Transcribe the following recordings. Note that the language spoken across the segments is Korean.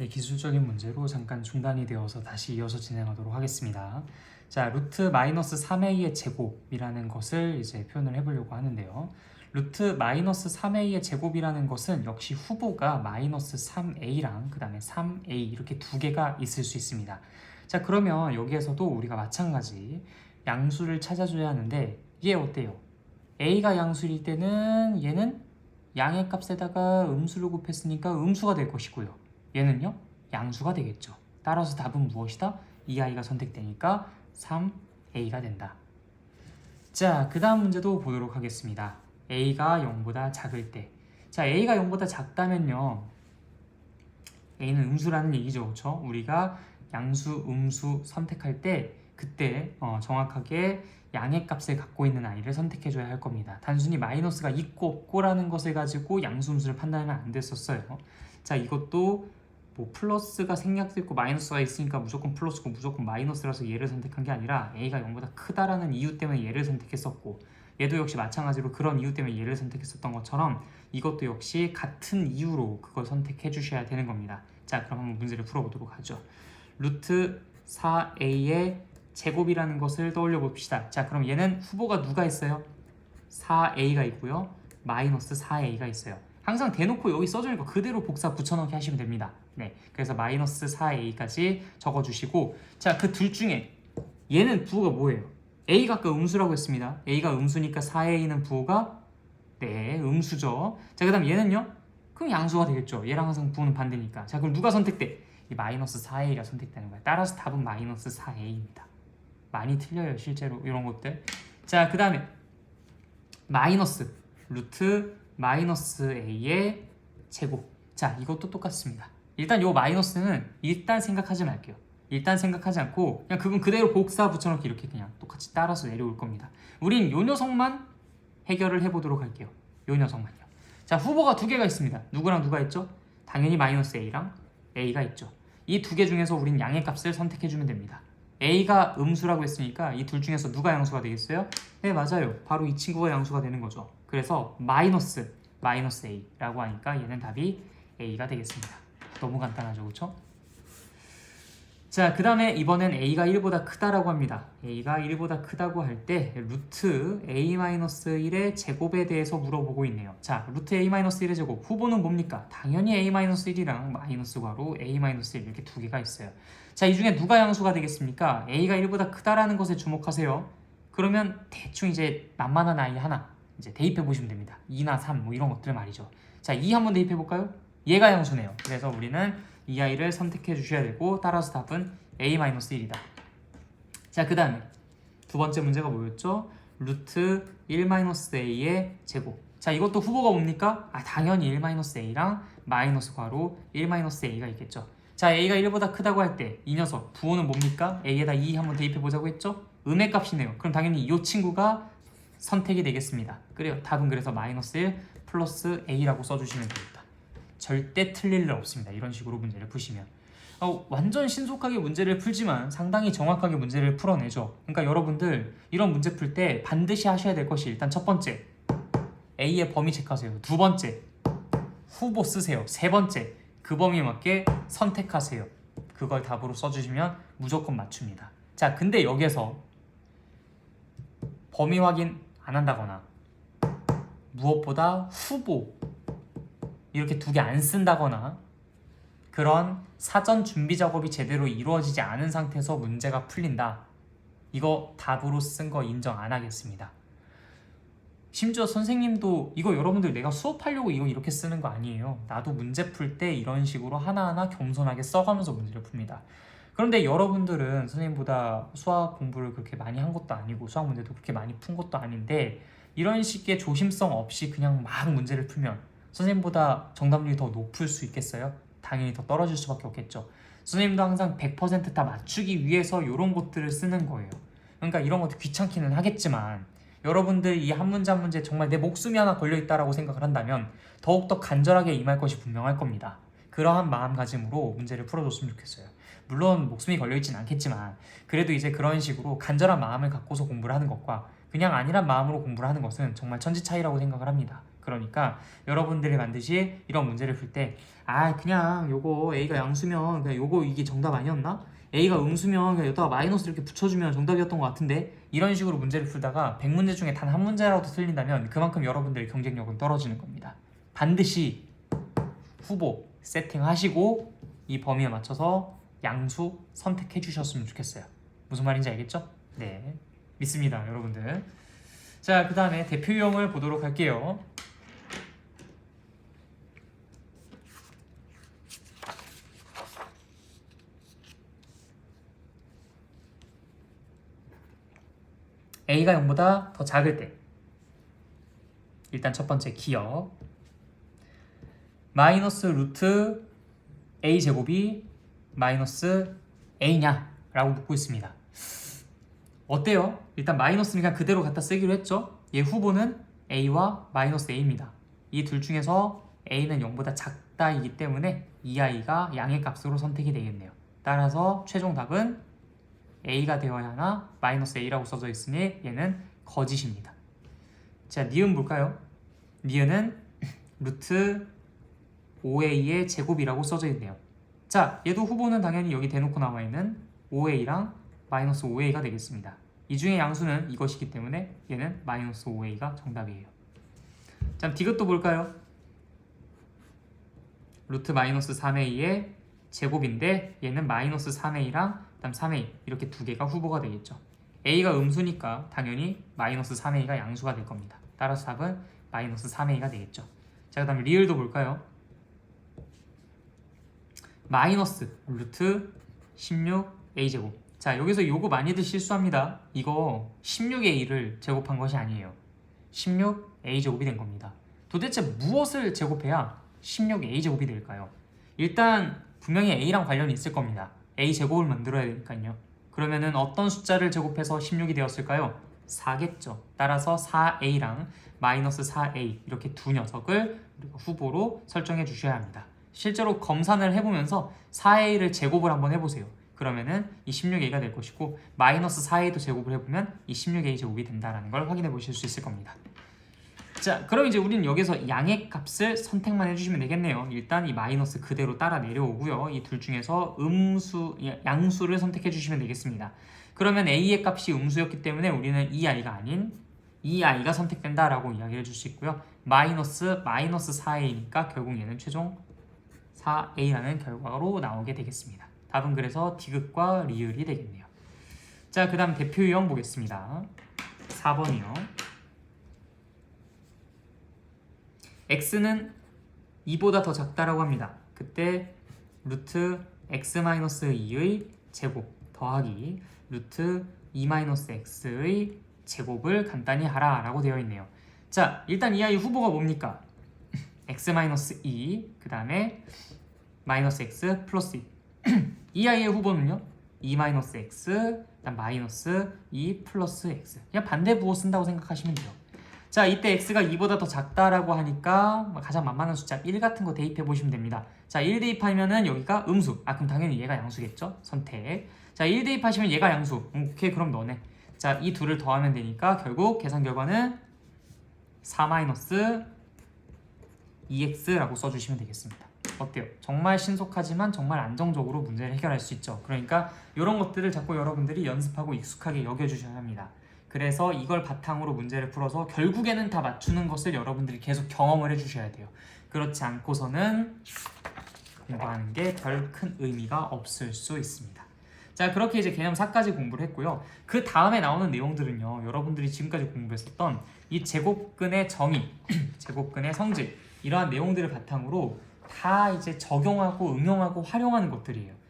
네, 기술적인 문제로 잠깐 중단이 되어서 다시 이어서 진행하도록 하겠습니다. 자, 루트 마이너스 3a의 제곱이라는 것을 이제 표현을 해보려고 하는데요. 루트 마이너스 3a의 제곱이라는 것은 역시 후보가 마이너스 3a랑 그 다음에 3a 이렇게 두 개가 있을 수 있습니다. 자, 그러면 여기에서도 우리가 마찬가지 양수를 찾아줘야 하는데 얘 어때요? a가 양수일 때는 얘는 양의 값에다가 음수를 곱했으니까 음수가 될 것이고요. 얘는요? 양수가 되겠죠. 따라서 답은 무엇이다? 이 아이가 선택되니까 3a가 된다. 자, 그 다음 문제도 보도록 하겠습니다. a가 0보다 작을 때. 자, a가 0보다 작다면요. a는 음수라는 얘기죠. 그렇죠? 우리가 양수, 음수 선택할 때 그때 정확하게 양의 값을 갖고 있는 아이를 선택해줘야 할 겁니다. 단순히 마이너스가 있고 없고라는 것을 가지고 양수, 음수를 판단하면 안 됐었어요. 자, 이것도 뭐 플러스가 생략돼 있고 마이너스가 있으니까 무조건 플러스고 무조건 마이너스라서 얘를 선택한 게 아니라 a가 0보다 크다라는 이유 때문에 얘를 선택했었고, 얘도 역시 마찬가지로 그런 이유 때문에 얘를 선택했었던 것처럼 이것도 역시 같은 이유로 그걸 선택해 주셔야 되는 겁니다. 자, 그럼 한번 문제를 풀어보도록 하죠. 루트 4a의 제곱이라는 것을 떠올려 봅시다. 자, 그럼 얘는 후보가 누가 있어요? 4a가 있고요, 마이너스 4a가 있어요. 항상 대놓고 여기 써주니까 그대로 복사 붙여넣기 하시면 됩니다. 네, 그래서 마이너스 4a까지 적어주시고, 자, 그 둘 중에 얘는 부호가 뭐예요? a가 아까 음수라고 했습니다. a가 음수니까 4a는 부호가 네, 음수죠. 자, 그 다음 얘는요? 그럼 양수가 되겠죠. 얘랑 항상 부호는 반대니까. 자, 그럼 누가 선택돼? 이 마이너스 4a가 선택되는 거야. 따라서 답은 마이너스 4a입니다. 많이 틀려요, 실제로 이런 것들. 자, 그 다음에 마이너스 루트 마이너스 a의 제곱. 자, 이것도 똑같습니다. 일단 요 마이너스는 일단 생각하지 말게요. 일단 생각하지 않고 그냥 그건 그대로 복사 붙여넣기 이렇게 그냥 똑같이 따라서 내려올 겁니다. 우린 요 녀석만 해결을 해보도록 할게요. 요 녀석만요. 자, 후보가 두 개가 있습니다. 누구랑 누가 있죠? 당연히 마이너스 a랑 a가 있죠. 이 두 개 중에서 우린 양의 값을 선택해주면 됩니다. a가 음수라고 했으니까 이 둘 중에서 누가 양수가 되겠어요? 네, 맞아요. 바로 이 친구가 양수가 되는 거죠. 그래서 마이너스 a라고 하니까 얘는 답이 a가 되겠습니다. 너무 간단하죠, 그렇죠? 자, 그 다음에 이번엔 a가 1보다 크다라고 합니다. a가 1보다 크다고 할 때 루트 a-1의 제곱에 대해서 물어보고 있네요. 자, 루트 a-1의 제곱, 후보는 뭡니까? 당연히 a-1이랑 마이너스 괄호 a-1 이렇게 두 개가 있어요. 자, 이 중에 누가 양수가 되겠습니까? a가 1보다 크다라는 것에 주목하세요. 그러면 대충 이제 만만한 아이 하나 이제 대입해 보시면 됩니다. 2나 3 뭐 이런 것들 말이죠. 자, 2 한번 대입해 볼까요? 얘가 양수네요. 그래서 우리는 이 아이를 선택해 주셔야 되고, 따라서 답은 a-1이다. 자, 그 다음에 두 번째 문제가 뭐였죠? 루트 1-a의 제곱. 자, 이것도 후보가 뭡니까? 당연히 1-a랑 마이너스 괄호 1-a가 있겠죠. 자, a가 1보다 크다고 할 때 이 녀석 부호는 뭡니까? a에다 2 한번 대입해 보자고 했죠? 음의 값이네요. 그럼 당연히 이 친구가 선택이 되겠습니다. 그래요. 답은 그래서 마이너스 1 플러스 a라고 써주시면 됩니다. 절대 틀릴 일 없습니다. 이런 식으로 문제를 푸시면 완전 신속하게 문제를 풀지만 상당히 정확하게 문제를 풀어내죠. 그러니까 여러분들 이런 문제 풀 때 반드시 하셔야 될 것이, 일단 첫 번째 A의 범위 체크하세요. 두 번째 후보 쓰세요. 세 번째 그 범위에 맞게 선택하세요. 그걸 답으로 써주시면 무조건 맞춥니다. 자, 근데 여기에서 범위 확인 안 한다거나 무엇보다 후보 이렇게 두 개 안 쓴다거나 그런 사전 준비 작업이 제대로 이루어지지 않은 상태에서 문제가 풀린다, 이거 답으로 쓴 거 인정 안 하겠습니다. 심지어 선생님도 이거 여러분들 내가 수업하려고 이거 이렇게 쓰는 거 아니에요. 나도 문제 풀 때 이런 식으로 하나하나 겸손하게 써가면서 문제를 풉니다. 그런데 여러분들은 선생님보다 수학 공부를 그렇게 많이 한 것도 아니고 수학 문제도 그렇게 많이 푼 것도 아닌데 이런 식의 조심성 없이 그냥 막 문제를 풀면 선생님보다 정답률이 더 높을 수 있겠어요? 당연히 더 떨어질 수밖에 없겠죠. 선생님도 항상 100% 다 맞추기 위해서 이런 것들을 쓰는 거예요. 그러니까 이런 것도 귀찮기는 하겠지만 여러분들 이 한 문제 한 문제 정말 내 목숨이 하나 걸려있다라고 생각을 한다면 더욱더 간절하게 임할 것이 분명할 겁니다. 그러한 마음가짐으로 문제를 풀어줬으면 좋겠어요. 물론 목숨이 걸려있진 않겠지만 그래도 이제 그런 식으로 간절한 마음을 갖고서 공부를 하는 것과 그냥 안일한 마음으로 공부를 하는 것은 정말 천지 차이라고 생각을 합니다. 그러니까 여러분들이 반드시 이런 문제를 풀 때 그냥 요거 A가 양수면 그냥 요거 이게 정답 아니었나? A가 음수면 그냥 여기다가 마이너스 이렇게 붙여주면 정답이었던 것 같은데 이런 식으로 문제를 풀다가 100문제 중에 단 한 문제라도 틀린다면 그만큼 여러분들의 경쟁력은 떨어지는 겁니다. 반드시 후보 세팅하시고 이 범위에 맞춰서 양수 선택해 주셨으면 좋겠어요. 무슨 말인지 알겠죠? 네, 믿습니다 여러분들. 자, 그 다음에 대표 유형을 보도록 할게요. A가 0보다 더 작을 때 일단 첫 번째 기억 마이너스 루트 A 제곱이 마이너스 A냐? 라고 묻고 있습니다. 어때요? 일단 마이너스는 그냥 그대로 갖다 쓰기로 했죠? 얘 후보는 A와 마이너스 A입니다. 이 둘 중에서 A는 0보다 작다이기 때문에 이 아이가 양의 값으로 선택이 되겠네요. 따라서 최종 답은 A가 되어야 하나 마이너스 A라고 써져 있으니 얘는 거짓입니다. 자, 니은 볼까요? 니은은 루트 5A의 제곱이라고 써져 있네요. 자, 얘도 후보는 당연히 여기 대놓고 나와 있는 5A랑 마이너스 5A가 되겠습니다. 이 중에 양수는 이것이기 때문에 얘는 마이너스 5A가 정답이에요. 자, 디귿도 볼까요? 루트 마이너스 3A의 제곱인데 얘는 마이너스 3A랑 그다음 3A 이렇게 두 개가 후보가 되겠죠. A가 음수니까 당연히 마이너스 3A가 양수가 될 겁니다. 따라서 답은 마이너스 3A가 되겠죠. 자, 그 다음 리을도 볼까요? 마이너스 루트 16A제곱. 자, 여기서 요거 많이들 실수합니다. 이거 16A를 제곱한 것이 아니에요. 16A제곱이 된 겁니다. 도대체 무엇을 제곱해야 16A제곱이 될까요? 일단 분명히 A랑 관련이 있을 겁니다. A제곱을 만들어야 되니까요. 그러면은 어떤 숫자를 제곱해서 16이 되었을까요? 4겠죠. 따라서 4A랑 마이너스 4A 이렇게 두 녀석을 우리가 후보로 설정해 주셔야 합니다. 실제로 검산을 해보면서 4A를 제곱을 한번 해보세요. 그러면은 이 16A가 될 것이고 마이너스 4A도 제곱을 해보면 이 16A 제곱이 된다는 걸 확인해 보실 수 있을 겁니다. 자, 그럼 이제 우리는 여기서 양의 값을 선택만 해주시면 되겠네요. 일단 이 마이너스 그대로 따라 내려오고요. 이 둘 중에서 양수를 선택해 주시면 되겠습니다. 그러면 A의 값이 음수였기 때문에 우리는 이 아이가 아닌 이 아이가 선택된다라고 이야기를 해줄 수 있고요. 마이너스 4A니까 결국 얘는 최종 4A라는 결과로 나오게 되겠습니다. 답은 그래서 디귿과 리을이 되겠네요. 자, 그 다음 대표 유형 보겠습니다. 4번이요. x는 2보다 더 작다라고 합니다. 그때 루트 x-2의 제곱 더하기 루트 2-x의 제곱을 간단히 하라 라고 되어 있네요. 자, 일단 이 아이 후보가 뭡니까? x-2 그 다음에 마이너스 x 플러스 2. 이 아이의 후보는요 2-x 그다음 마이너스 2 플러스 x. 그냥 반대 부호 쓴다고 생각하시면 돼요. 자, 이때 x가 2보다 더 작다라고 하니까 가장 만만한 숫자 1 같은 거 대입해 보시면 됩니다. 자, 1 대입하면은 여기가 음수. 그럼 당연히 얘가 양수겠죠? 선택. 자, 1 대입하시면 얘가 양수. 오케이, 그럼 너네. 자, 이 둘을 더하면 되니까 결국 계산 결과는 4-2x라고 써주시면 되겠습니다. 어때요? 정말 신속하지만 정말 안정적으로 문제를 해결할 수 있죠. 그러니까 이런 것들을 자꾸 여러분들이 연습하고 익숙하게 여겨주셔야 합니다. 그래서 이걸 바탕으로 문제를 풀어서 결국에는 다 맞추는 것을 여러분들이 계속 경험을 해주셔야 돼요. 그렇지 않고서는 공부하는 게 별 큰 의미가 없을 수 있습니다. 자, 그렇게 이제 개념 4까지 공부를 했고요. 그 다음에 나오는 내용들은요, 여러분들이 지금까지 공부했었던 이 제곱근의 정의, 제곱근의 성질 이러한 내용들을 바탕으로 다 이제 적용하고 응용하고 활용하는 것들이에요.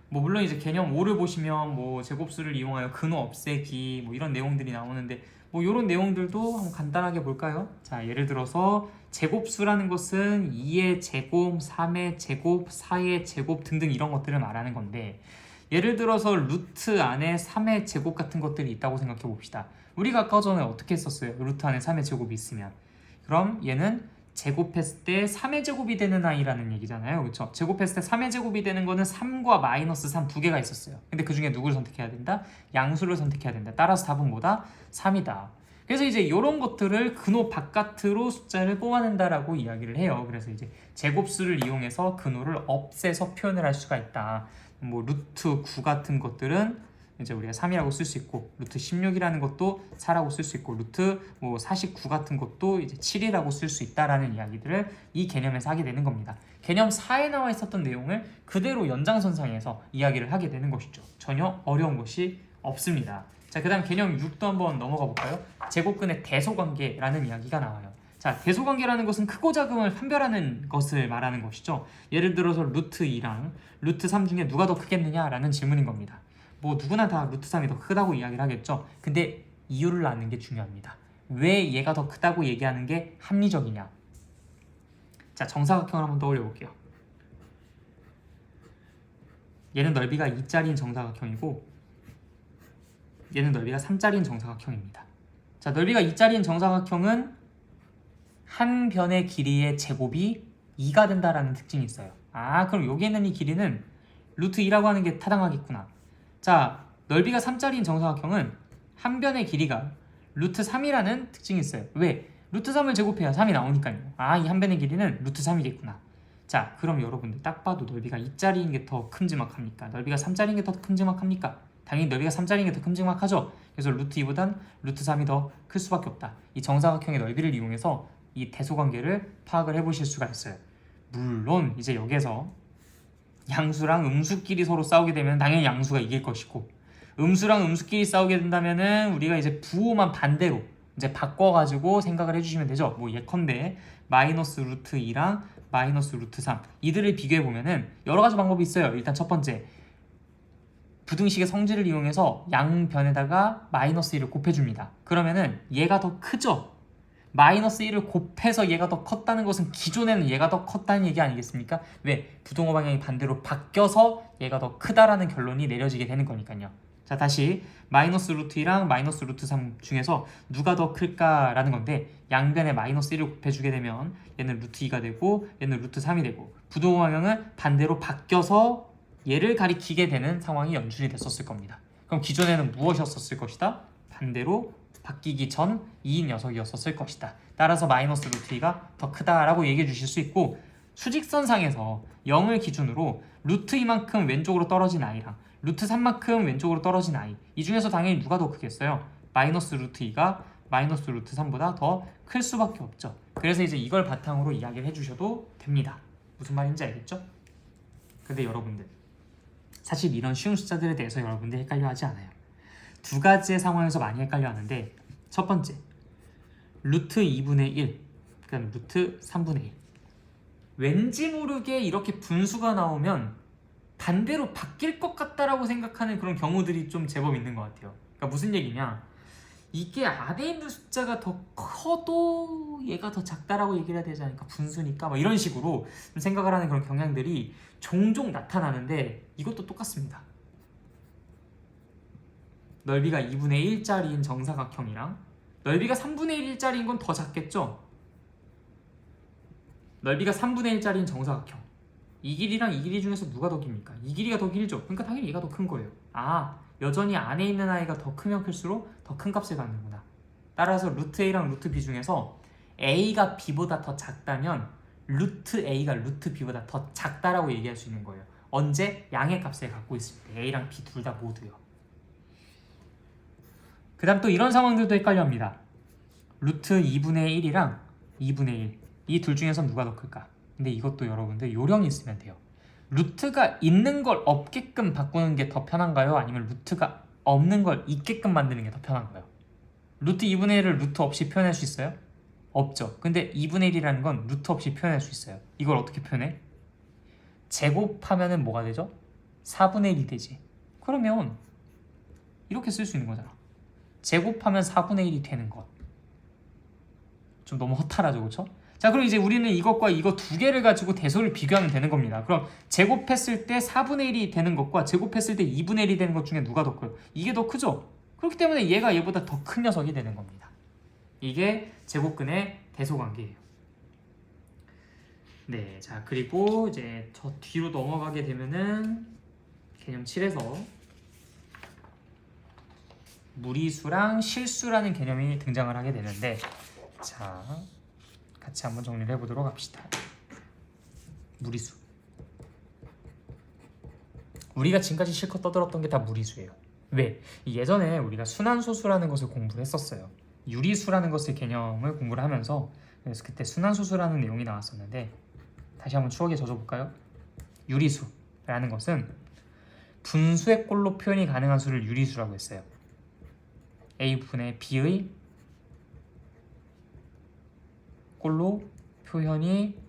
뭐 물론 이제 개념 5를 보시면 뭐 제곱수를 이용하여 근호 없애기 뭐 이런 내용들이 나오는데 뭐 이런 내용들도 한번 간단하게 볼까요? 자, 예를 들어서 제곱수라는 것은 2의 제곱, 3의 제곱, 4의 제곱 등등 이런 것들을 말하는 건데 예를 들어서 루트 안에 3의 제곱 같은 것들이 있다고 생각해 봅시다. 우리가 아까 전에 어떻게 했었어요? 루트 안에 3의 제곱이 있으면 그럼 얘는 제곱했을 때 3의 제곱이 되는 아이라는 얘기잖아요. 그렇죠? 제곱했을 때 3의 제곱이 되는 거는 3과 마이너스 3 두 개가 있었어요. 근데 그 중에 누구를 선택해야 된다? 양수를 선택해야 된다. 따라서 답은 뭐다? 3이다. 그래서 이제 이런 것들을 근호 바깥으로 숫자를 뽑아낸다라고 이야기를 해요. 그래서 이제 제곱수를 이용해서 근호를 없애서 표현을 할 수가 있다. 뭐 루트 9 같은 것들은 이제 우리가 3이라고 쓸 수 있고, 루트 16이라는 것도 4라고 쓸 수 있고, 루트 뭐 49 같은 것도 이제 7이라고 쓸 수 있다라는 이야기들을 이 개념에서 하게 되는 겁니다. 개념 4에 나와 있었던 내용을 그대로 연장선상에서 이야기를 하게 되는 것이죠. 전혀 어려운 것이 없습니다. 자, 그 다음 개념 6도 한번 넘어가 볼까요? 제곱근의 대소관계라는 이야기가 나와요. 자, 대소관계라는 것은 크고 작음을 판별하는 것을 말하는 것이죠. 예를 들어서 루트 2랑 루트 3 중에 누가 더 크겠느냐라는 질문인 겁니다. 뭐 누구나 다 루트 3이 더 크다고 이야기를 하겠죠. 근데 이유를 아는 게 중요합니다. 왜 얘가 더 크다고 얘기하는 게 합리적이냐? 자, 정사각형을 한번 떠올려 볼게요. 얘는 넓이가 2짜리인 정사각형이고 얘는 넓이가 3짜리인 정사각형입니다. 자, 넓이가 2짜리인 정사각형은 한 변의 길이의 제곱이 2가 된다라는 특징이 있어요. 아, 그럼 여기 있는 이 길이는 루트 2라고 하는 게 타당하겠구나. 자, 넓이가 3짜리인 정사각형은 한 변의 길이가 루트 3이라는 특징이 있어요. 왜? 루트 3을 제곱해야 3이 나오니까요. 아, 이 한 변의 길이는 루트 3이겠구나. 자, 그럼 여러분들 딱 봐도 넓이가 2짜리인 게 더 큼지막합니까? 넓이가 3짜리인 게 더 큼지막합니까? 당연히 넓이가 3짜리인 게 더 큼지막하죠. 그래서 루트 2보단 루트 3이 더 클 수밖에 없다. 이 정사각형의 넓이를 이용해서 이 대소관계를 파악을 해보실 수가 있어요. 물론 이제 여기에서 양수랑 음수끼리 서로 싸우게 되면 당연히 양수가 이길 것이고, 음수랑 음수끼리 싸우게 된다면은 우리가 이제 부호만 반대로 이제 바꿔가지고 생각을 해주시면 되죠. 뭐 예컨대 마이너스 루트 2랑 마이너스 루트 3 이들을 비교해 보면은 여러 가지 방법이 있어요. 일단 첫 번째, 부등식의 성질을 이용해서 양변에다가 마이너스 1을 곱해줍니다. 그러면은 얘가 더 크죠? 마이너스 1을 곱해서 얘가 더 컸다는 것은 기존에는 얘가 더 컸다는 얘기 아니겠습니까? 왜? 부동호 방향이 반대로 바뀌어서 얘가 더 크다라는 결론이 내려지게 되는 거니까요. 자, 다시 마이너스 루트 2랑 마이너스 루트 3 중에서 누가 더 클까라는 건데, 양변에 마이너스 1을 곱해주게 되면 얘는 루트 2가 되고 얘는 루트 3이 되고 부동호 방향은 반대로 바뀌어서 얘를 가리키게 되는 상황이 연출이 됐었을 겁니다. 그럼 기존에는 무엇이었을 것이다? 반대로 바뀌기 전 2인 녀석이었을 것이다. 따라서 마이너스 루트 2가 더 크다라고 얘기해 주실 수 있고, 수직선상에서 0을 기준으로 루트 2만큼 왼쪽으로 떨어진 i랑 루트 3만큼 왼쪽으로 떨어진 i, 이 중에서 당연히 누가 더 크겠어요? 마이너스 루트 2가 마이너스 루트 3보다 더 클 수밖에 없죠. 그래서 이제 이걸 바탕으로 이야기를 해주셔도 됩니다. 무슨 말인지 알겠죠? 근데 여러분들, 사실 이런 쉬운 숫자들에 대해서 여러분들 헷갈려 하지 않아요. 두 가지의 상황에서 많이 헷갈려 하는데, 첫 번째, 루트 2분의 1, 그다음 루트 3분의 1. 왠지 모르게 이렇게 분수가 나오면 반대로 바뀔 것 같다라고 생각하는 그런 경우들이 좀 제법 있는 것 같아요. 그러니까 무슨 얘기냐, 이게 안에 있는 숫자가 더 커도 얘가 더 작다라고 얘기를 해야 되지 않을까, 분수니까 막 이런 식으로 생각을 하는 그런 경향들이 종종 나타나는데, 이것도 똑같습니다. 넓이가 2분의 1짜리인 정사각형이랑 넓이가 3분의 1짜리인 건 더 작겠죠? 넓이가 3분의 1짜리인 정사각형, 이 길이랑 이 길이 중에서 누가 더 깁니까? 이 길이가 더 길죠? 그러니까 당연히 얘가 더 큰 거예요. 아, 여전히 안에 있는 아이가 더 크면 클수록 더 큰 값을 갖는구나. 따라서 루트 A랑 루트 B 중에서 A가 B보다 더 작다면 루트 A가 루트 B보다 더 작다라고 얘기할 수 있는 거예요. 언제? 양의 값을 갖고 있을 때. A랑 B 둘 다 모두요. 그 다음 또 이런 상황들도 헷갈려 합니다. 루트 2분의 1이랑 2분의 1, 이 둘 중에서 누가 더 클까? 근데 이것도 여러분들 요령이 있으면 돼요. 루트가 있는 걸 없게끔 바꾸는 게 더 편한가요? 아니면 루트가 없는 걸 있게끔 만드는 게 더 편한가요? 루트 2분의 1을 루트 없이 표현할 수 있어요? 없죠. 근데 2분의 1이라는 건 루트 없이 표현할 수 있어요. 이걸 어떻게 표현해? 제곱하면은 뭐가 되죠? 4분의 1이 되지. 그러면 이렇게 쓸 수 있는 거잖아. 제곱하면 4분의 1이 되는 것. 좀 너무 허탈하죠, 그렇죠? 자, 그럼 이제 우리는 이것과 이거 두 개를 가지고 대소를 비교하면 되는 겁니다. 그럼 제곱했을 때 4분의 1이 되는 것과 제곱했을 때 2분의 1이 되는 것 중에 누가 더 커요? 이게 더 크죠? 그렇기 때문에 얘가 얘보다 더 큰 녀석이 되는 겁니다. 이게 제곱근의 대소관계예요. 네, 자, 그리고 이제 저 뒤로 넘어가게 되면은 개념 7에서 무리수랑 실수라는 개념이 등장을 하게 되는데, 자, 같이 한번 정리를 해보도록 합시다. 무리수. 우리가 지금까지 실컷 떠들었던 게 다 무리수예요. 왜? 예전에 우리가 순환소수라는 것을 공부를 했었어요. 유리수라는 것의 개념을 공부를 하면서, 그래서 그때 순환소수라는 내용이 나왔었는데, 다시 한번 추억에 젖어볼까요? 유리수라는 것은 분수의 꼴로 표현이 가능한 수를 유리수라고 했어요. A분의 B의 꼴로 표현이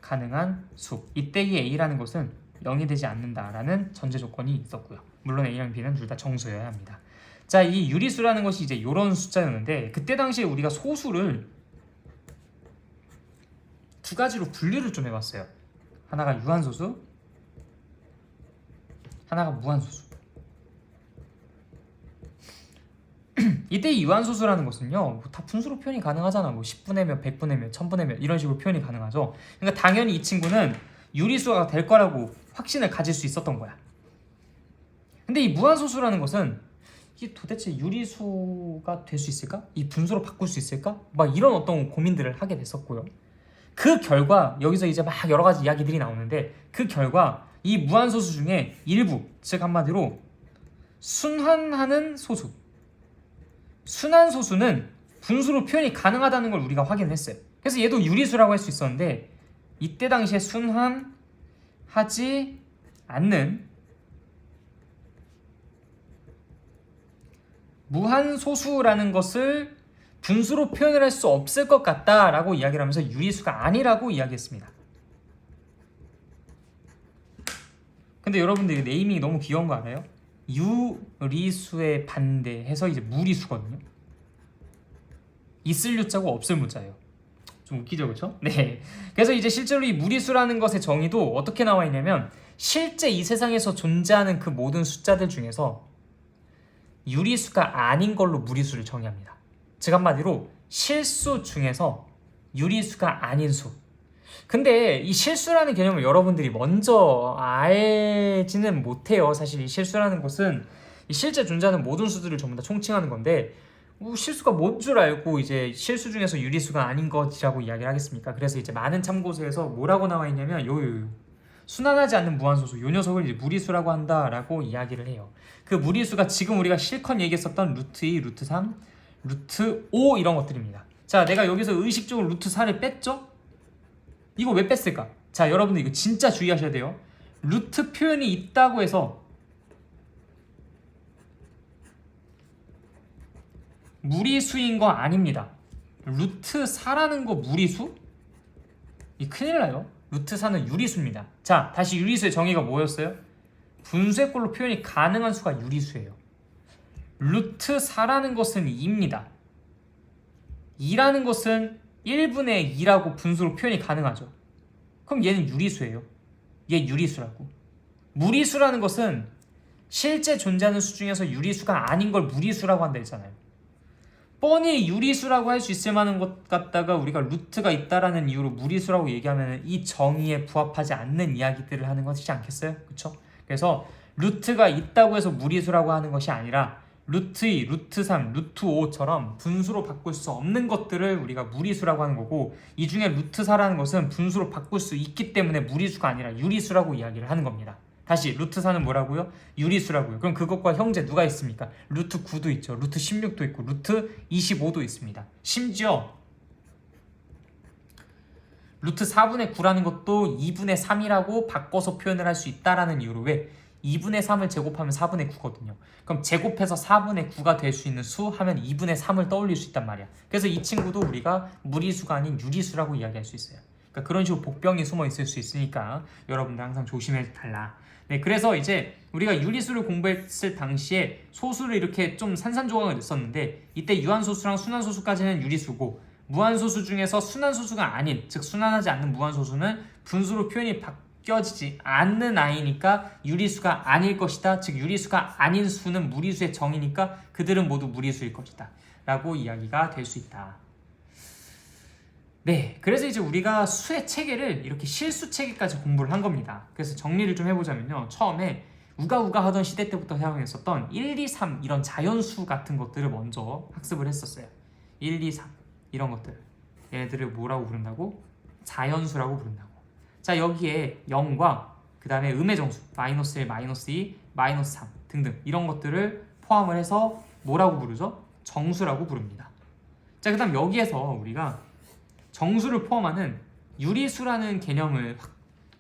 가능한 수. 이때 이 A라는 것은 0이 되지 않는다라는 전제 조건이 있었고요. 물론 A랑 B는 둘 다 정수여야 합니다. 자, 이 유리수라는 것이 이제 이런 숫자였는데, 그때 당시에 우리가 소수를 두 가지로 분류를 좀 해봤어요. 하나가 유한소수, 하나가 무한소수. 이때 이 유한소수라는 것은요, 다 분수로 표현이 가능하잖아. 뭐 10분의 몇, 100분의 몇, 1000분의 몇 이런 식으로 표현이 가능하죠. 그러니까 당연히 이 친구는 유리수가 될 거라고 확신을 가질 수 있었던 거야. 근데 이 무한소수라는 것은 이게 도대체 유리수가 될 수 있을까? 이 분수로 바꿀 수 있을까? 막 이런 어떤 고민들을 하게 됐었고요. 그 결과 여기서 이제 막 여러 가지 이야기들이 나오는데, 그 결과 이 무한소수 중에 일부, 즉 한마디로 순환하는 소수, 순환소수는 분수로 표현이 가능하다는 걸 우리가 확인했어요. 그래서 얘도 유리수라고 할 수 있었는데, 이때 당시에 순환하지 않는 무한소수라는 것을 분수로 표현을 할 수 없을 것 같다라고 이야기를 하면서 유리수가 아니라고 이야기했습니다. 근데 여러분들 이 네이밍이 너무 귀여운 거 알아요? 유리수에 반대해서 이제 무리수거든요. 있을 유자고 없을 무자예요. 좀 웃기죠, 그렇죠? 네. 그래서 이제 실제로 이 무리수라는 것의 정의도 어떻게 나와 있냐면, 실제 이 세상에서 존재하는 그 모든 숫자들 중에서 유리수가 아닌 걸로 무리수를 정의합니다. 즉 한마디로 실수 중에서 유리수가 아닌 수. 근데 이 실수라는 개념을 여러분들이 먼저 알지는 못해요. 사실 이 실수라는 것은 이 실제 존재하는 모든 수들을 전부 다 총칭하는 건데, 실수가 뭔 줄 알고 이제 실수 중에서 유리수가 아닌 것이라고 이야기를 하겠습니까? 그래서 이제 많은 참고서에서 뭐라고 나와 있냐면 요 순환하지 않는 무한소수, 요 녀석을 이제 무리수라고 한다라고 이야기를 해요. 그 무리수가 지금 우리가 실컷 얘기했었던 루트 2, 루트 3, 루트 5 이런 것들입니다. 자, 내가 여기서 의식적으로 루트 4를 뺐죠? 이거 왜 뺐을까? 자, 여러분들 이거 진짜 주의하셔야 돼요. 루트 표현이 있다고 해서 무리수인 거 아닙니다. 루트 4라는 거 무리수? 이 큰일 나요. 루트 4는 유리수입니다. 자, 다시 유리수의 정의가 뭐였어요? 분수의 꼴로 표현이 가능한 수가 유리수예요. 루트 4라는 것은 2입니다. 2라는 것은 1분의 2라고 분수로 표현이 가능하죠. 그럼 얘는 유리수예요. 얘 유리수라고. 무리수라는 것은 실제 존재하는 수 중에서 유리수가 아닌 걸 무리수라고 한다 했잖아요. 뻔히 유리수라고 할 수 있을 만한 것 같다가 우리가 루트가 있다라는 이유로 무리수라고 얘기하면 이 정의에 부합하지 않는 이야기들을 하는 것이지 않겠어요? 그렇죠? 그래서 루트가 있다고 해서 무리수라고 하는 것이 아니라 루트 2, 루트 3, 루트 5처럼 분수로 바꿀 수 없는 것들을 우리가 무리수라고 하는 거고, 이 중에 루트 4라는 것은 분수로 바꿀 수 있기 때문에 무리수가 아니라 유리수라고 이야기를 하는 겁니다. 다시 루트 4는 뭐라고요? 유리수라고요. 그럼 그것과 형제 누가 있습니까? 루트 9도 있죠. 루트 16도 있고 루트 25도 있습니다. 심지어 루트 4분의 9라는 것도 2분의 3이라고 바꿔서 표현을 할 수 있다라는 이유로, 왜? 2분의 3을 제곱하면 4분의 9거든요. 그럼 제곱해서 4분의 9가 될 수 있는 수 하면 2분의 3을 떠올릴 수 있단 말이야. 그래서 이 친구도 우리가 무리수가 아닌 유리수라고 이야기할 수 있어요. 그러니까 그런 식으로 복병이 숨어 있을 수 있으니까 여러분들 항상 조심해 달라. 네, 그래서 이제 우리가 유리수를 공부했을 당시에 소수를 이렇게 좀 산산조각을 냈었는데, 이때 유한소수랑 순환소수까지는 유리수고, 무한소수 중에서 순환소수가 아닌, 즉 순환하지 않는 무한소수는 분수로 표현이 바뀌어지지 않는 아이니까 유리수가 아닐 것이다. 즉 유리수가 아닌 수는 무리수의 정의니까 그들은 모두 무리수일 것이다 라고 이야기가 될 수 있다. 네, 그래서 이제 우리가 수의 체계를 이렇게 실수 체계까지 공부를 한 겁니다. 그래서 정리를 좀 해보자면요, 처음에 우가우가 하던 시대 때부터 사용했었던 1, 2, 3 이런 자연수 같은 것들을 먼저 학습을 했었어요. 1, 2, 3 이런 것들 얘네들을 뭐라고 부른다고? 자연수라고 부른다고. 자, 여기에 0과 그 다음에 음의 정수 마이너스 1, 마이너스 2, 마이너스 3 등등 이런 것들을 포함을 해서 뭐라고 부르죠? 정수라고 부릅니다. 자, 그 다음 여기에서 우리가 정수를 포함하는 유리수라는 개념을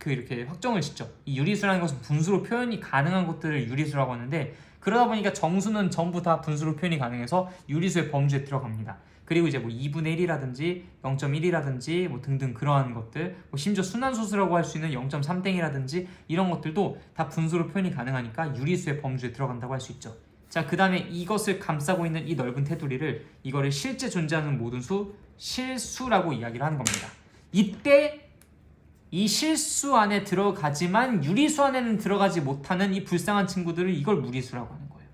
이렇게 확정을 짓죠. 이 유리수라는 것은 분수로 표현이 가능한 것들을 유리수라고 하는데, 그러다 보니까 정수는 전부 다 분수로 표현이 가능해서 유리수의 범주에 들어갑니다. 그리고 이제 뭐 2분의 1이라든지 0.1이라든지 뭐 등등 그러한 것들, 뭐 심지어 순환소수라고 할 수 있는 0.3땡이라든지 이런 것들도 다 분수로 표현이 가능하니까 유리수의 범주에 들어간다고 할 수 있죠. 자, 그 다음에 이것을 감싸고 있는 이 넓은 테두리를, 이거를 실제 존재하는 모든 수, 실수라고 이야기를 하는 겁니다. 이때 이 실수 안에 들어가지만 유리수 안에는 들어가지 못하는 이 불쌍한 친구들을, 이걸 무리수라고 하는 거예요.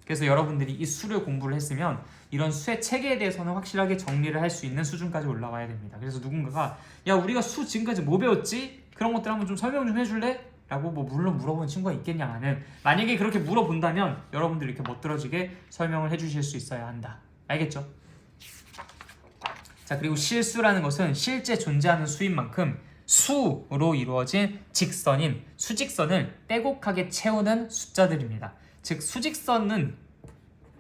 그래서 여러분들이 이 수를 공부를 했으면 이런 수의 체계에 대해서는 확실하게 정리를 할 수 있는 수준까지 올라와야 됩니다. 그래서 누군가가 야, 우리가 수 지금까지 뭐 배웠지? 그런 것들 한번 좀 설명 좀 해줄래? 라고 뭐 물론 물어보는 친구가 있겠냐마는, 만약에 그렇게 물어본다면 여러분들이 이렇게 멋들어지게 설명을 해주실 수 있어야 한다. 알겠죠? 자, 그리고 실수라는 것은 실제 존재하는 수인 만큼 수로 이루어진 직선인 수직선을 빼곡하게 채우는 숫자들입니다. 즉 수직선은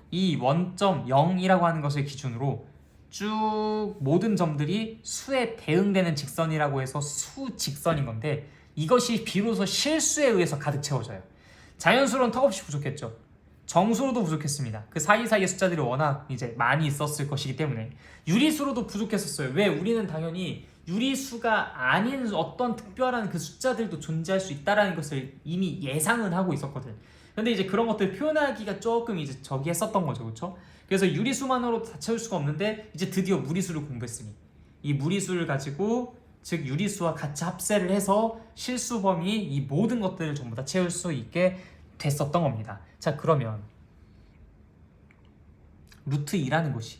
이 원점 0이라고 하는 것을 기준으로 쭉 모든 점들이 수에 대응되는 직선이라고 해서 수직선인 건데, 이것이 비로소 실수에 의해서 가득 채워져요. 자연수로는 턱없이 부족했죠. 정수로도 부족했습니다. 그 사이사이의 숫자들이 워낙 이제 많이 있었을 것이기 때문에. 유리수로도 부족했었어요. 왜? 우리는 당연히 유리수가 아닌 어떤 특별한 그 숫자들도 존재할 수 있다는 것을 이미 예상은 하고 있었거든. 근데 이제 그런 것들 표현하기가 조금 이제 저기 했었던 거죠. 그렇죠? 그래서 유리수만으로 다 채울 수가 없는데, 이제 드디어 무리수를 공부했으니 이 무리수를 가지고, 즉 유리수와 같이 합세를 해서 실수범위 이 모든 것들을 전부 다 채울 수 있게 됐었던 겁니다. 자, 그러면 루트 2라는 것이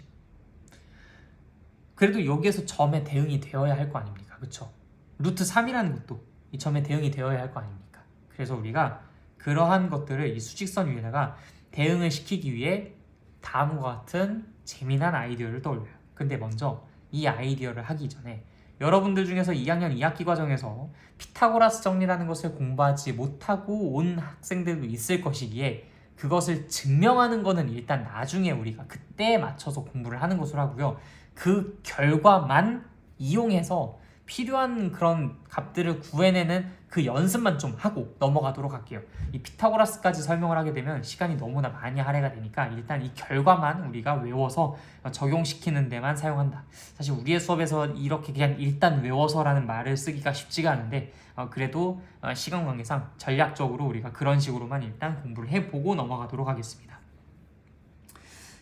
그래도 여기에서 점에 대응이 되어야 할 거 아닙니까? 그렇죠? 루트 3이라는 것도 이 점에 대응이 되어야 할 거 아닙니까? 그래서 우리가 그러한 것들을 이 수직선 위에다가 대응을 시키기 위해 다음과 같은 재미난 아이디어를 떠올려요. 근데 먼저 이 아이디어를 하기 전에 여러분들 중에서 2학년 2학기 과정에서 피타고라스 정리라는 것을 공부하지 못하고 온 학생들도 있을 것이기에, 그것을 증명하는 것은 일단 나중에 우리가 그때에 맞춰서 공부를 하는 것으로 하고요. 그 결과만 이용해서 필요한 그런 값들을 구해내는 그 연습만 좀 하고 넘어가도록 할게요. 이 피타고라스까지 설명을 하게 되면 시간이 너무나 많이 할애가 되니까 일단 이 결과만 우리가 외워서 적용시키는 데만 사용한다. 사실 우리의 수업에서 이렇게 그냥 일단 외워서라는 말을 쓰기가 쉽지가 않은데, 그래도 시간 관계상 전략적으로 우리가 그런 식으로만 일단 공부를 해보고 넘어가도록 하겠습니다.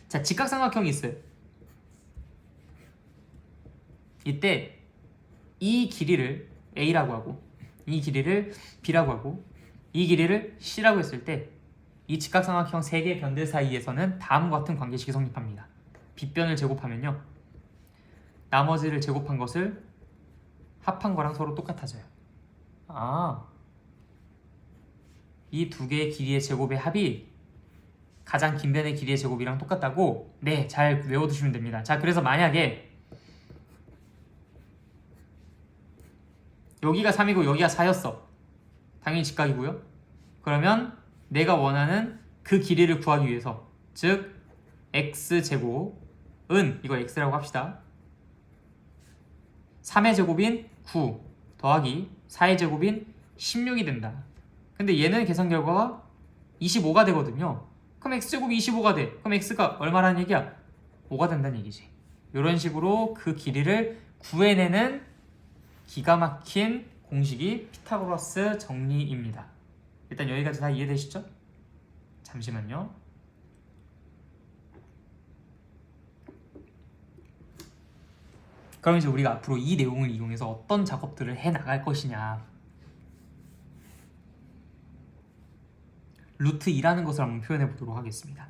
자, 직각삼각형이 있어요. 이때 이 길이를 A라고 하고 이 길이를 B라고 하고 이 길이를 C라고 했을 때 이 직각삼각형 3개의 변들 사이에서는 다음과 같은 관계식이 성립합니다. 빗변을 제곱하면요, 나머지를 제곱한 것을 합한 거랑 서로 똑같아져요. 이 두 개의 길이의 제곱의 합이 가장 긴 변의 길이의 제곱이랑 똑같다고? 네, 잘 외워두시면 됩니다. 자, 그래서 만약에 여기가 3이고 여기가 4였어. 당연히 직각이고요. 그러면 내가 원하는 그 길이를 구하기 위해서, 즉 x제곱은 이거 x라고 합시다. 3의 제곱인 9 더하기 4의 제곱인 16이 된다. 근데 얘는 계산 결과가 25가 되거든요. 그럼 x제곱이 25가 돼. 그럼 x가 얼마라는 얘기야? 5가 된다는 얘기지. 이런 식으로 그 길이를 구해내는 기가 막힌 공식이 피타고라스 정리입니다. 일단 여기까지 다 이해되시죠? 잠시만요. 그럼 이제 우리가 앞으로 이 내용을 이용해서 어떤 작업들을 해 나갈 것이냐, 루트 2라는 것을 한번 표현해 보도록 하겠습니다.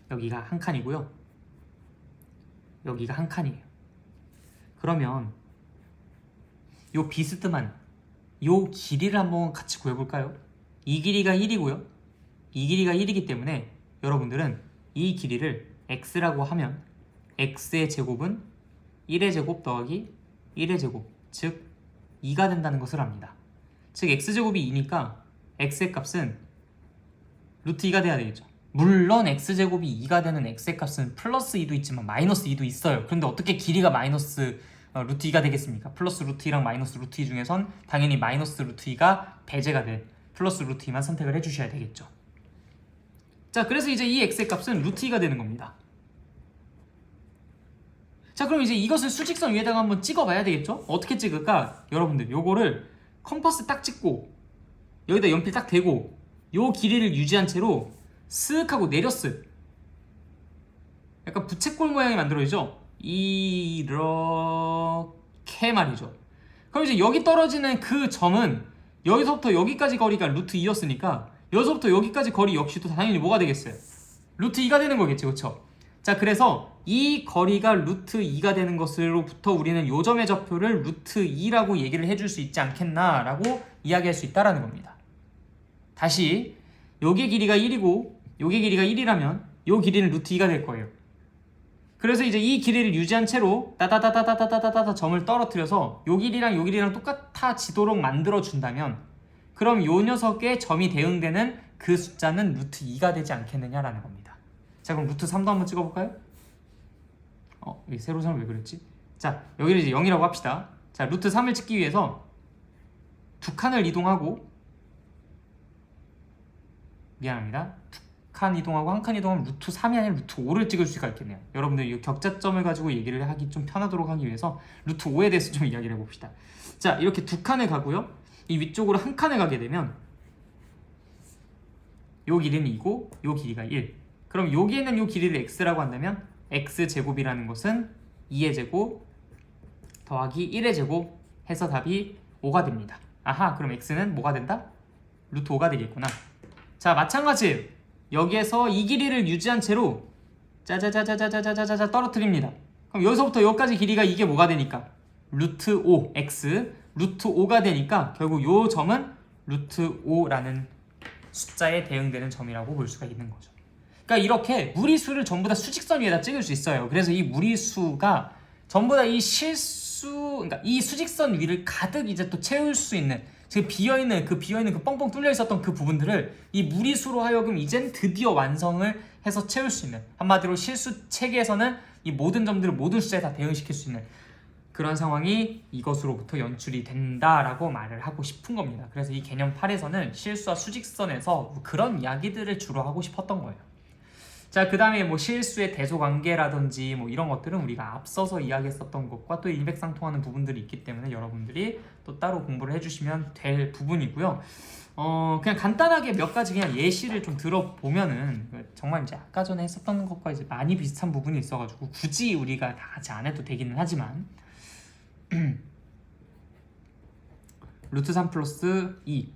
여기가 한 칸이고요, 여기가 한 칸이에요. 그러면 요 비스듬한 요 길이를 한번 같이 구해볼까요? 이 길이가 1이고요. 이 길이가 1이기 때문에 여러분들은 이 길이를 x라고 하면 x의 제곱은 1의 제곱 더하기 1의 제곱, 즉 2가 된다는 것을 압니다. 즉 x제곱이 2니까 x의 값은 루트 2가 돼야 되겠죠. 물론 x제곱이 2가 되는 x의 값은 플러스 2도 있지만 마이너스 2도 있어요. 그런데 어떻게 길이가 마이너스 루트 2가 되겠습니까? 플러스 루트 2랑 마이너스 루트 2 중에선 당연히 마이너스 루트 2가 배제가 된 플러스 루트 2만 선택을 해주셔야 되겠죠. 자, 그래서 이제 이 x의 값은 루트 2가 되는 겁니다. 자, 그럼 이제 이것을 수직선 위에다가 한번 찍어봐야 되겠죠? 어떻게 찍을까? 여러분들 요거를 컴퍼스 딱 찍고 여기다 연필 딱 대고 요 길이를 유지한 채로 쓱 하고 내렸어요. 약간 부채꼴 모양이 만들어지죠? 이렇게 말이죠. 그럼 이제 여기 떨어지는 그 점은 여기서부터 여기까지 거리가 루트 2였으니까 여기서부터 여기까지 거리 역시도 당연히 뭐가 되겠어요? 루트 2가 되는 거겠지, 그쵸? 자, 그래서 이 거리가 루트 2가 되는 것으로부터 우리는 요 점의 좌표를 루트 2라고 얘기를 해줄 수 있지 않겠나 라고 이야기할 수 있다는 겁니다. 다시 요게 길이가 1이고 요게 길이가 1이라면 요 길이는 루트 2가 될 거예요. 그래서 이제 이 길이를 유지한 채로 따다다다다다다다다 점을 떨어뜨려서 요 길이랑 똑같아지도록 만들어준다면 그럼 요 녀석의 점이 대응되는 그 숫자는 루트 2가 되지 않겠느냐라는 겁니다. 자, 그럼 루트 3도 한번 찍어볼까요? 이 세로선을 왜 그랬지? 자, 여기를 이제 0이라고 합시다. 자, 루트 3을 찍기 위해서 두 칸을 이동하고 미안합니다. 두 칸 이동하고 한 칸 이동하면 루트 3이 아니라 루트 5를 찍을 수가 있겠네요. 여러분들 이 격자점을 가지고 얘기를 하기 좀 편하도록 하기 위해서 루트 5에 대해서 좀 이야기를 해봅시다. 자, 이렇게 두 칸을 가고요. 이 위쪽으로 한 칸을 가게 되면 요 길이는 2고 요 길이가 1. 그럼 여기에는 요 길이를 x라고 한다면 x제곱이라는 것은 2의 제곱 더하기 1의 제곱 해서 답이 5가 됩니다. 아하, 그럼 x는 뭐가 된다? 루트 5가 되겠구나. 자, 마찬가지예요. 여기에서 이 길이를 유지한 채로 짜자자자자자자자자 떨어뜨립니다. 그럼 여기서부터 여기까지 길이가 이게 뭐가 되니까? 루트 5, x 루트 5가 되니까 결국 요 점은 루트 5라는 숫자에 대응되는 점이라고 볼 수가 있는 거죠. 그러니까 이렇게 무리수를 전부 다 수직선 위에다 찍을 수 있어요. 그래서 이 무리수가 전부 다 이 그러니까 이 수직선 위를 가득 이제 또 채울 수 있는 지금 비어있는 그 뻥뻥 뚫려 있었던 그 부분들을 이 무리수로 하여금 이젠 드디어 완성을 해서 채울 수 있는, 한마디로 실수 체계에서는 이 모든 점들을 모든 숫자에 다 대응시킬 수 있는 그런 상황이 이것으로부터 연출이 된다라고 말을 하고 싶은 겁니다. 그래서 이 개념 8에서는 실수와 수직선에서 그런 이야기들을 주로 하고 싶었던 거예요. 자, 그 다음에 뭐 실수의 대소관계라든지 뭐 이런 것들은 우리가 앞서서 이야기했었던 것과 또 일맥상통하는 부분들이 있기 때문에 여러분들이 또 따로 공부를 해주시면 될 부분이고요. 그냥 간단하게 몇 가지 그냥 예시를 좀 들어보면은 정말 이제 아까 전에 했었던 것과 이제 많이 비슷한 부분이 있어가지고 굳이 우리가 다 같이 안 해도 되기는 하지만 루트 3 플러스 2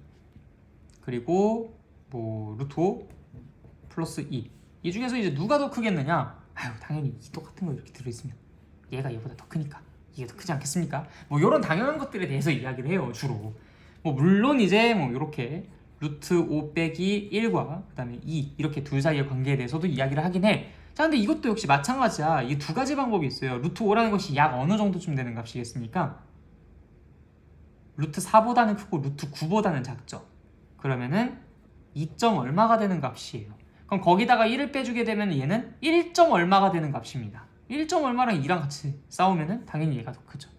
그리고 뭐 루트 5 플러스 2 이 중에서 이제 누가 더 크겠느냐? 아유, 당연히 이 똑같은 거 이렇게 들어있으면 얘가 얘보다 더 크니까 이게 더 크지 않겠습니까? 뭐 이런 당연한 것들에 대해서 이야기를 해요, 주로. 뭐 물론 이제 뭐 이렇게 루트 5 빼기 1과 그 다음에 2 이렇게 둘 사이의 관계에 대해서도 이야기를 하긴 해. 자, 근데 이것도 역시 마찬가지야. 이게 두 가지 방법이 있어요. 루트 5라는 것이 약 어느 정도쯤 되는 값이겠습니까? 루트 4보다는 크고 루트 9보다는 작죠. 그러면은 2점 얼마가 되는 값이에요. 그럼 거기다가 1을 빼주게 되면 얘는 1점 얼마가 되는 값입니다. 1점 얼마랑 2랑 같이 싸우면은 당연히 얘가 더 크죠.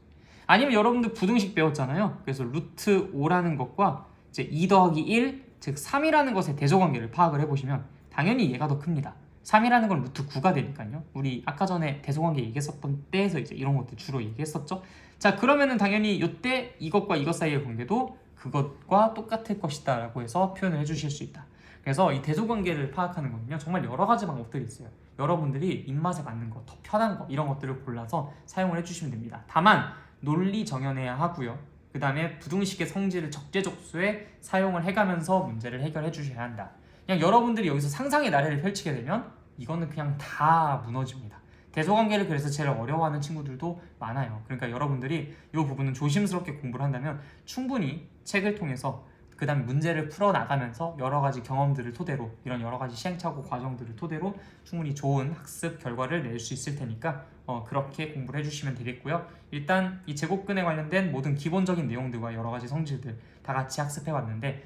아니면 여러분들 부등식 배웠잖아요. 그래서 루트 5라는 것과 이제 2 더하기 1, 즉 3이라는 것의 대소관계를 파악을 해보시면 당연히 얘가 더 큽니다. 3이라는 건 루트 9가 되니까요. 우리 아까 전에 대소관계 얘기했었던 때에서 이제 이런 것들 주로 얘기했었죠. 자, 그러면은 당연히 이때 이것과 이것 사이의 관계도 그것과 똑같을 것이다 라고 해서 표현을 해주실 수 있다. 그래서 이 대소관계를 파악하는 거는요, 정말 여러 가지 방법들이 있어요. 여러분들이 입맛에 맞는 거, 더 편한 거 이런 것들을 골라서 사용을 해주시면 됩니다. 다만 논리 정연해야 하고요. 그 다음에 부등식의 성질을 적재적소에 사용을 해가면서 문제를 해결해 주셔야 한다. 그냥 여러분들이 여기서 상상의 나래를 펼치게 되면 이거는 그냥 다 무너집니다. 대소관계를 그래서 제일 어려워하는 친구들도 많아요. 그러니까 여러분들이 이 부분은 조심스럽게 공부를 한다면 충분히 책을 통해서 그 다음 문제를 풀어나가면서 여러 가지 경험들을 토대로 이런 여러 가지 시행착오 과정들을 토대로 충분히 좋은 학습 결과를 낼 수 있을 테니까 그렇게 공부를 해주시면 되겠고요. 일단 이 제곱근에 관련된 모든 기본적인 내용들과 여러 가지 성질들 다 같이 학습해 왔는데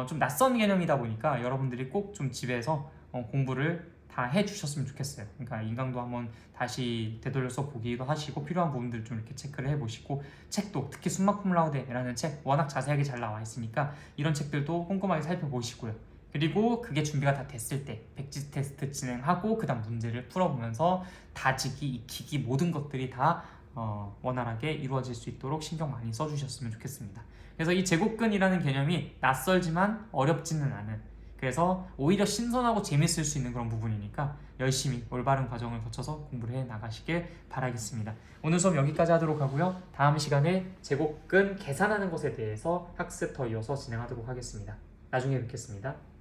좀 낯선 개념이다 보니까 여러분들이 꼭 좀 집에서 공부를 다 해주셨으면 좋겠어요. 그러니까 인강도 한번 다시 되돌려서 보기도 하시고 필요한 부분들 좀 이렇게 체크를 해보시고 책도 특히 숨막 쿰라우데라는 책 워낙 자세하게 잘 나와 있으니까 이런 책들도 꼼꼼하게 살펴보시고요. 그리고 그게 준비가 다 됐을 때 백지 테스트 진행하고 그 다음 문제를 풀어보면서 다지기, 익히기 모든 것들이 다 원활하게 이루어질 수 있도록 신경 많이 써주셨으면 좋겠습니다. 그래서 이 제곱근이라는 개념이 낯설지만 어렵지는 않은, 그래서 오히려 신선하고 재밌을 수 있는 그런 부분이니까 열심히 올바른 과정을 거쳐서 공부를 해 나가시길 바라겠습니다. 오늘 수업 여기까지 하도록 하고요. 다음 시간에 제곱근 계산하는 것에 대해서 학습 더 이어서 진행하도록 하겠습니다. 나중에 뵙겠습니다.